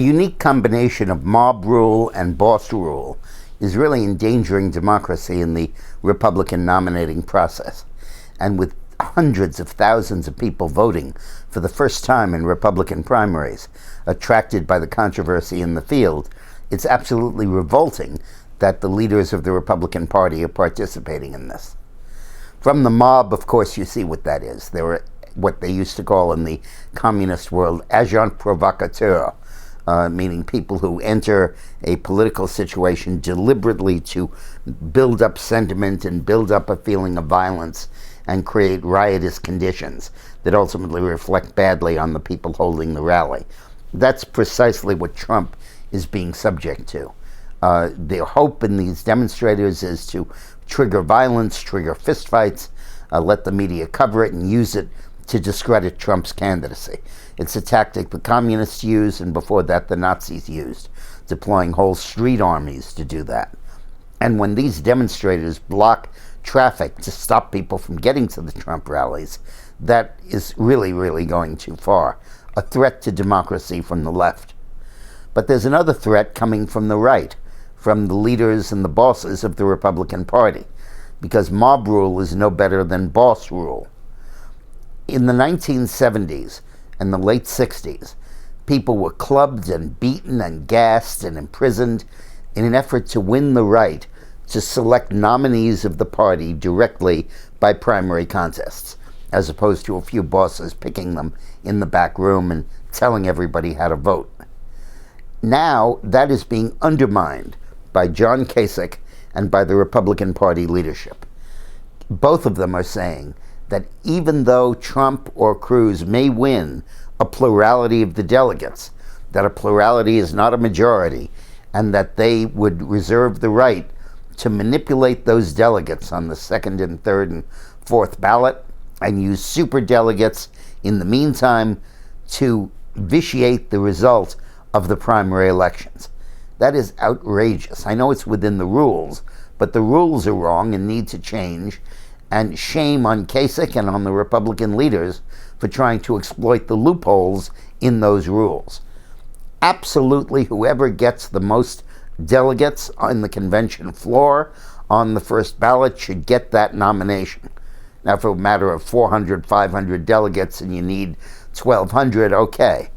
unique combination of mob rule and boss rule is really endangering democracy in the Republican nominating process. And with hundreds of thousands of people voting for the first time in Republican primaries, attracted by the controversy in the field, it's absolutely revolting that the leaders of the Republican Party are participating in this. From the mob, of course, you see what that is. They were what they used to call in the communist world agents provocateurs, meaning people who enter a political situation deliberately to build up sentiment and build up a feeling of violence and create riotous conditions that ultimately reflect badly on the people holding the rally. That's precisely what Trump is being subject to. Their hope in these demonstrators is to trigger violence, trigger fistfights, let the media cover it and use it to discredit Trump's candidacy. It's a tactic the communists used, and before that the Nazis used, deploying whole street armies to do that. And when these demonstrators block traffic to stop people from getting to the Trump rallies, that is really, really going too far. A threat to democracy from the left. But there's another threat coming from the right, from the leaders and the bosses of the Republican Party, because mob rule is no better than boss rule. In the 1970s and the late 60s, people were clubbed and beaten and gassed and imprisoned in an effort to win the right to select nominees of the party directly by primary contests, as opposed to a few bosses picking them in the back room and telling everybody how to vote. Now, that is being undermined by John Kasich and by the Republican Party leadership. Both of them are saying that even though Trump or Cruz may win a plurality of the delegates, that a plurality is not a majority, and that they would reserve the right to manipulate those delegates on the second and third and fourth ballot and use superdelegates in the meantime to vitiate the result of the primary elections. That is outrageous. I know it's within the rules, but the rules are wrong and need to change, and shame on Kasich and on the Republican leaders for trying to exploit the loopholes in those rules. Absolutely, whoever gets the most delegates on the convention floor on the first ballot should get that nomination. Now, for a matter of 400, 500 delegates and you need 1,200, okay.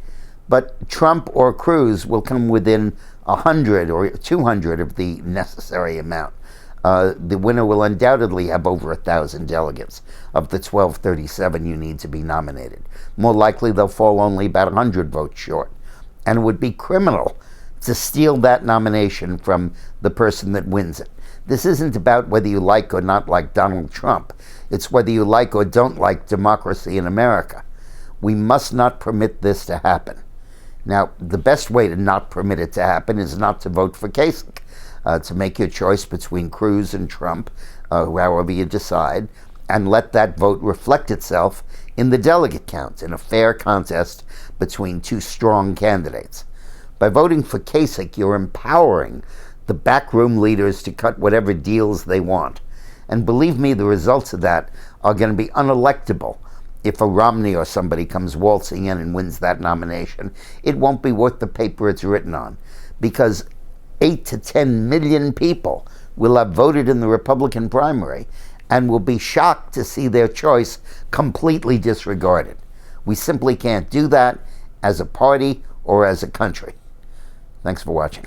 But Trump or Cruz will come within 100 or 200 of the necessary amount. The winner will undoubtedly have over 1,000 delegates of the 1,237 you need to be nominated. More likely, they'll fall only about 100 votes short. And it would be criminal to steal that nomination from the person that wins it. This isn't about whether you like or not like Donald Trump. It's whether you like or don't like democracy in America. We must not permit this to happen. Now, the best way to not permit it to happen is not to vote for Kasich, to make your choice between Cruz and Trump, however you decide, and let that vote reflect itself in the delegate count in a fair contest between two strong candidates. By voting for Kasich, you're empowering the backroom leaders to cut whatever deals they want. And believe me, the results of that are going to be unelectable. If a Romney or somebody comes waltzing in and wins that nomination, it won't be worth the paper it's written on, because 8 to 10 million people will have voted in the Republican primary and will be shocked to see their choice completely disregarded. We simply can't do that as a party or as a country. Thanks for watching.